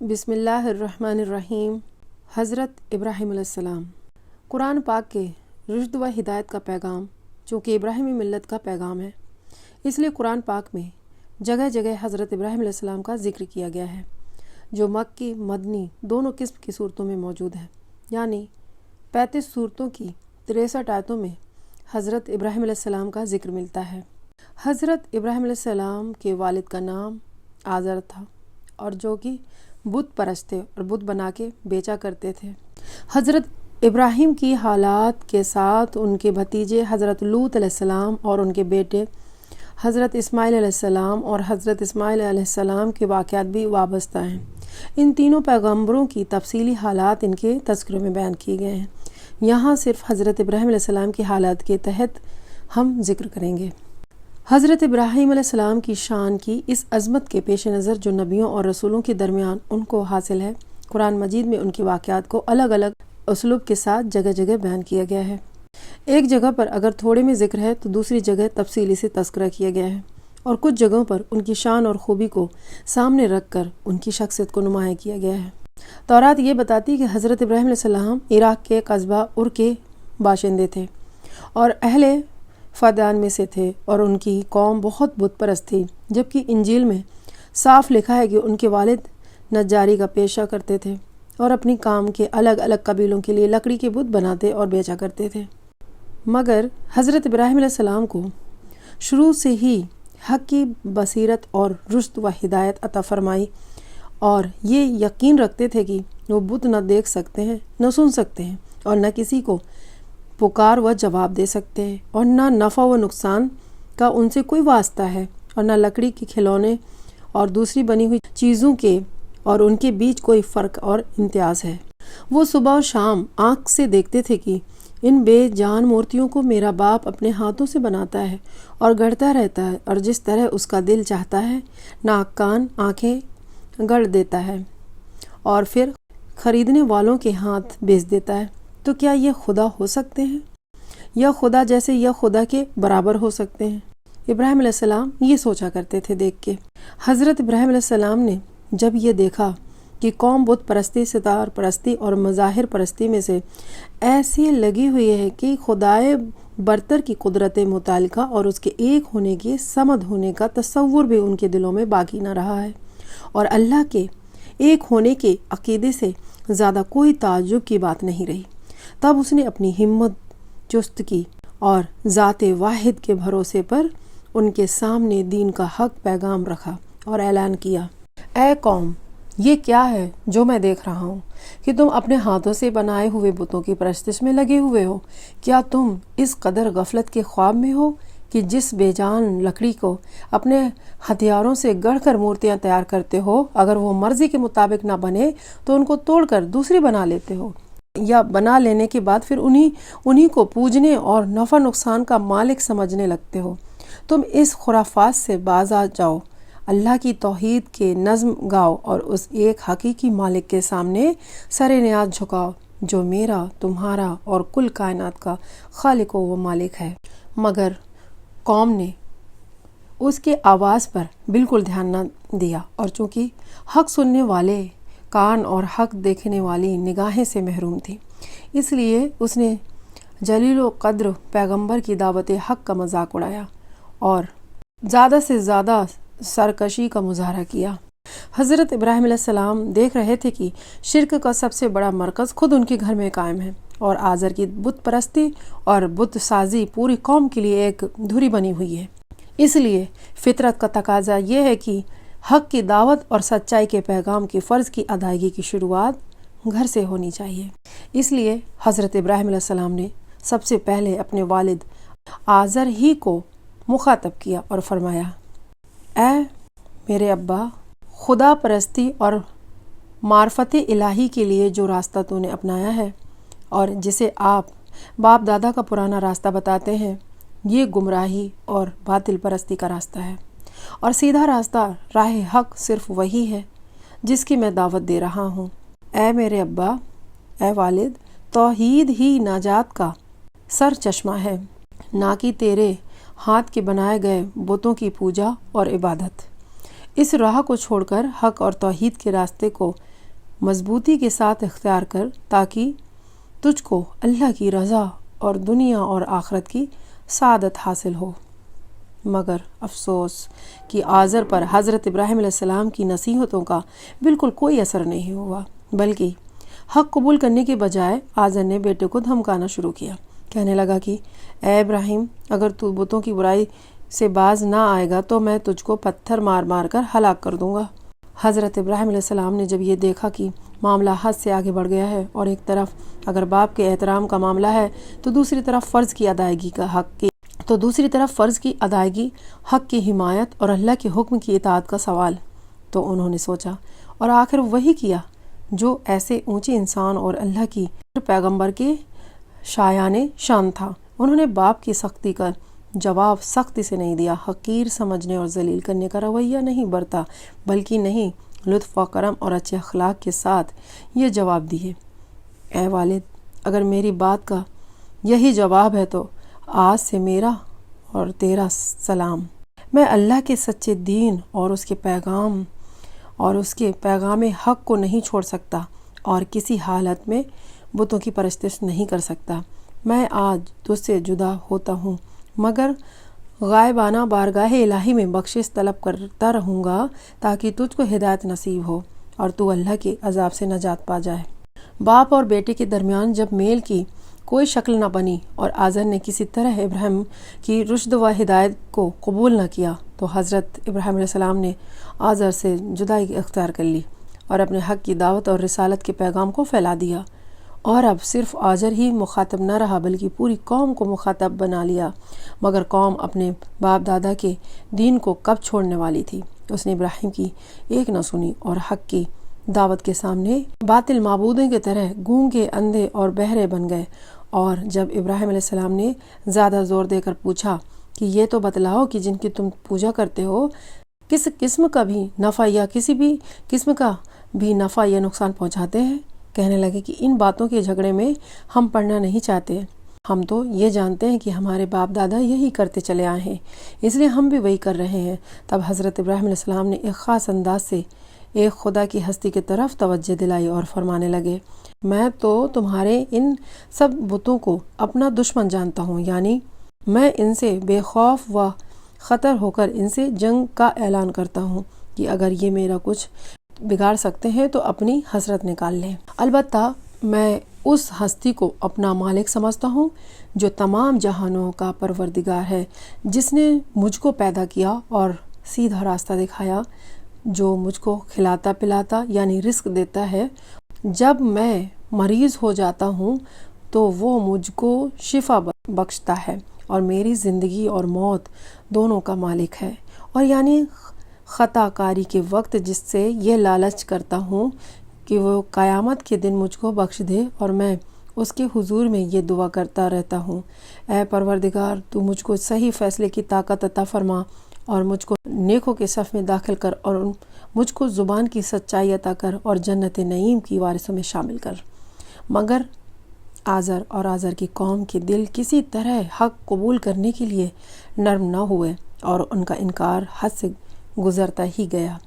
بسم اللہ الرحمن الرحیم۔ حضرت ابراہیم علیہ السلام۔ قرآن پاک کے رشد و ہدایت کا پیغام چونکہ ابراہیمی ملت کا پیغام ہے، اس لیے قرآن پاک میں جگہ جگہ حضرت ابراہیم علیہ السلام کا ذکر کیا گیا ہے، جو مکی مدنی دونوں قسم کی صورتوں میں موجود ہے، یعنی 35 صورتوں کی 63 آیتوں میں حضرت ابراہیم علیہ السلام کا ذکر ملتا ہے۔ حضرت ابراہیم علیہ السلام کے والد کا نام آزر تھا، اور جو کہ بت پرست تھے اور بت بنا کے بیچا کرتے تھے۔ حضرت ابراہیم کی حالات کے ساتھ ان کے بھتیجے حضرت لوط علیہ السلام اور ان کے بیٹے حضرت اسماعیل علیہ السلام اور حضرت اسماعیل علیہ السلام کے واقعات بھی وابستہ ہیں۔ ان تینوں پیغمبروں کی تفصیلی حالات ان کے تذکروں میں بیان کیے گئے ہیں، یہاں صرف حضرت ابراہیم علیہ السلام کی حالات کے تحت ہم ذکر کریں گے۔ حضرت ابراہیم علیہ السلام کی شان کی اس عظمت کے پیش نظر جو نبیوں اور رسولوں کے درمیان ان کو حاصل ہے، قرآن مجید میں ان کی واقعات کو الگ الگ اسلوب کے ساتھ جگہ جگہ بیان کیا گیا ہے۔ ایک جگہ پر اگر تھوڑے میں ذکر ہے تو دوسری جگہ تفصیلی سے تذکرہ کیا گیا ہے، اور کچھ جگہوں پر ان کی شان اور خوبی کو سامنے رکھ کر ان کی شخصیت کو نمایاں کیا گیا ہے۔ تورات یہ بتاتی ہے کہ حضرت ابراہیم علیہ السلام عراق کے قصبہ ار کے باشندے تھے اور اہل فدان میں سے تھے، اور ان کی قوم بہت بت پرست تھی، جبکہ انجیل میں صاف لکھا ہے کہ ان کے والد نجاری کا پیشہ کرتے تھے اور اپنی قوم کے الگ الگ قبیلوں کے لیے لکڑی کے بت بناتے اور بیچا کرتے تھے۔ مگر حضرت ابراہیم علیہ السلام کو شروع سے ہی حق کی بصیرت اور رشد و ہدایت عطا فرمائی، اور یہ یقین رکھتے تھے کہ وہ بت نہ دیکھ سکتے ہیں، نہ سن سکتے ہیں، اور نہ کسی کو پکار و جواب دے سکتے ہیں، اور نہ نفع و نقصان کا ان سے کوئی واسطہ ہے، اور نہ لکڑی کے کھلونے اور دوسری بنی ہوئی چیزوں کے اور ان کے بیچ کوئی فرق اور امتیاز ہے۔ وہ صبح و شام آنکھ سے دیکھتے تھے کہ ان بے جان مورتیوں کو میرا باپ اپنے ہاتھوں سے بناتا ہے اور گڑھتا رہتا ہے، اور جس طرح اس کا دل چاہتا ہے ناک کان آنکھیں گڑھ دیتا ہے اور پھر خریدنے والوں کے ہاتھ بیچ دیتا ہے، تو کیا یہ خدا ہو سکتے ہیں؟ یا خدا جیسے یا خدا کے برابر ہو سکتے ہیں؟ ابراہیم علیہ السلام یہ سوچا کرتے تھے دیکھ کے۔ حضرت ابراہیم علیہ السلام نے جب یہ دیکھا کہ قوم بت پرستی، ستار پرستی اور مظاہر پرستی میں سے ایسی لگی ہوئی ہے کہ خدائے برتر کی قدرت متعلقہ اور اس کے ایک ہونے کے صمد ہونے کا تصور بھی ان کے دلوں میں باقی نہ رہا ہے، اور اللہ کے ایک ہونے کے عقیدے سے زیادہ کوئی تعجب کی بات نہیں رہی، تب اس نے اپنی ہمت چست کی اور ذات واحد کے بھروسے پر ان کے سامنے دین کا حق پیغام رکھا اور اعلان کیا، اے قوم، یہ کیا ہے جو میں دیکھ رہا ہوں کہ تم اپنے ہاتھوں سے بنائے ہوئے بتوں کی پرستش میں لگے ہوئے ہو؟ کیا تم اس قدر غفلت کے خواب میں ہو کہ جس بے جان لکڑی کو اپنے ہتھیاروں سے گڑھ کر مورتیاں تیار کرتے ہو، اگر وہ مرضی کے مطابق نہ بنے تو ان کو توڑ کر دوسری بنا لیتے ہو، یا بنا لینے کے بعد پھر انہی کو پوجنے اور نفع نقصان کا مالک سمجھنے لگتے ہو؟ تم اس خرافات سے باز آ جاؤ، اللہ کی توحید کے نظم گاؤ اور اس ایک حقیقی مالک کے سامنے سر نیاز جھکاؤ جو میرا، تمہارا اور کل کائنات کا خالق و مالک ہے۔ مگر قوم نے اس کے آواز پر بالکل دھیان نہ دیا، اور چونکہ حق سننے والے کان اور حق دیکھنے والی نگاہیں سے محروم تھی، اس لیے اس نے جلیل و قدر پیغمبر کی دعوت حق کا مذاق اڑایا اور زیادہ سے زیادہ سرکشی کا مظاہرہ کیا۔ حضرت ابراہیم علیہ السلام دیکھ رہے تھے کہ شرک کا سب سے بڑا مرکز خود ان کے گھر میں قائم ہے، اور آزر کی بت پرستی اور بت سازی پوری قوم کے لیے ایک دھری بنی ہوئی ہے۔ اس لیے فطرت کا تقاضا یہ ہے کہ حق کی دعوت اور سچائی کے پیغام کی فرض کی ادائیگی کی شروعات گھر سے ہونی چاہیے۔ اس لیے حضرت ابراہیم علیہ السلام نے سب سے پہلے اپنے والد آزر ہی کو مخاطب کیا اور فرمایا، اے میرے ابا، خدا پرستی اور معرفت الہی کے لیے جو راستہ تو نے اپنایا ہے اور جسے آپ باپ دادا کا پرانا راستہ بتاتے ہیں، یہ گمراہی اور باطل پرستی کا راستہ ہے، اور سیدھا راستہ راہ حق صرف وہی ہے جس کی میں دعوت دے رہا ہوں۔ اے میرے ابا، اے والد، توحید ہی نجات کا سر چشمہ ہے، نہ کہ تیرے ہاتھ کے بنائے گئے بتوں کی پوجا اور عبادت۔ اس راہ کو چھوڑ کر حق اور توحید کے راستے کو مضبوطی کے ساتھ اختیار کر تاکہ تجھ کو اللہ کی رضا اور دنیا اور آخرت کی سعادت حاصل ہو۔ مگر افسوس کہ آزر پر حضرت ابراہیم علیہ السلام کی نصیحتوں کا بالکل کوئی اثر نہیں ہوا، بلکہ حق قبول کرنے کے بجائے آزر نے بیٹے کو دھمکانا شروع کیا۔ کہنے لگا کہ اے ابراہیم، اگر تو بتوں کی برائی سے باز نہ آئے گا تو میں تجھ کو پتھر مار مار کر ہلاک کر دوں گا۔ حضرت ابراہیم علیہ السلام نے جب یہ دیکھا کہ معاملہ حد سے آگے بڑھ گیا ہے اور ایک طرف اگر باپ کے احترام کا معاملہ ہے تو دوسری طرف فرض کی ادائیگی حق کی حمایت اور اللہ کے حکم کی اطاعت کا سوال، تو انہوں نے سوچا اور آخر وہی کیا جو ایسے اونچے انسان اور اللہ کی پیغمبر کے شایان شان تھا۔ انہوں نے باپ کی سختی کا جواب سختی سے نہیں دیا، حقیر سمجھنے اور ذلیل کرنے کا رویہ نہیں برتا، بلکہ نہیں لطف و کرم اور اچھے اخلاق کے ساتھ یہ جواب دیے، اے والد، اگر میری بات کا یہی جواب ہے تو آج سے میرا اور تیرا سلام۔ میں اللہ کے سچے دین اور اس کے پیغام حق کو نہیں چھوڑ سکتا اور کسی حالت میں بتوں کی پرستش نہیں کر سکتا۔ میں آج تجھ سے جدا ہوتا ہوں، مگر غائبانہ بارگاہ الہی میں بخشش طلب کرتا رہوں گا تاکہ تجھ کو ہدایت نصیب ہو اور تو اللہ کے عذاب سے نجات پا جائے۔ باپ اور بیٹے کے درمیان جب میل کی کوئی شکل نہ بنی اور آزر نے کسی طرح ابراہیم کی رشد و ہدایت کو قبول نہ کیا تو حضرت ابراہیم علیہ السلام نے آزر سے جدائی اختیار کر لی اور اپنے حق کی دعوت اور رسالت کے پیغام کو پھیلا دیا، اور اب صرف آزر ہی مخاطب نہ رہا بلکہ پوری قوم کو مخاطب بنا لیا۔ مگر قوم اپنے باپ دادا کے دین کو کب چھوڑنے والی تھی؟ اس نے ابراہیم کی ایک نہ سنی اور حق کی دعوت کے سامنے باطل معبودوں کی طرح گونگے، اندھے اور بہرے بن گئے۔ اور جب ابراہیم علیہ السلام نے زیادہ زور دے کر پوچھا کہ یہ تو بتلاؤ کہ جن کی تم پوجا کرتے ہو کس قسم کا بھی نفع یا کسی بھی قسم کا بھی نفع یا نقصان پہنچاتے ہیں؟ کہنے لگے کہ ان باتوں کے جھگڑے میں ہم پڑنا نہیں چاہتے، ہم تو یہ جانتے ہیں کہ ہمارے باپ دادا یہی کرتے چلے آئے ہیں، اس لیے ہم بھی وہی کر رہے ہیں۔ تب حضرت ابراہیم علیہ السلام نے ایک خاص انداز سے ایک خدا کی ہستی کی طرف توجہ دلائی اور فرمانے لگے، میں تو تمہارے ان سب بتوں کو اپنا دشمن جانتا ہوں، یعنی میں ان سے بے خوف و خطر ہو کر ان سے جنگ کا اعلان کرتا ہوں کہ اگر یہ میرا کچھ بگاڑ سکتے ہیں تو اپنی حسرت نکال لیں۔ البتہ میں اس ہستی کو اپنا مالک سمجھتا ہوں جو تمام جہانوں کا پروردگار ہے، جس نے مجھ کو پیدا کیا اور سیدھا راستہ دکھایا، جو مجھ کو کھلاتا پلاتا یعنی رزق دیتا ہے، جب میں مریض ہو جاتا ہوں تو وہ مجھ کو شفا بخشتا ہے، اور میری زندگی اور موت دونوں کا مالک ہے، اور یعنی خطا کاری کے وقت جس سے یہ لالچ کرتا ہوں کہ وہ قیامت کے دن مجھ کو بخش دے، اور میں اس کے حضور میں یہ دعا کرتا رہتا ہوں، اے پروردگار، تو مجھ کو صحیح فیصلے کی طاقت عطا فرما اور مجھ کو نیکوں کے صف میں داخل کر اور مجھ کو زبان کی سچائی عطا کر اور جنت نعیم کی وارثوں میں شامل کر۔ مگر آزر اور آزر کی قوم کے دل کسی طرح حق قبول کرنے کے لیے نرم نہ ہوئے اور ان کا انکار حد سے گزرتا ہی گیا۔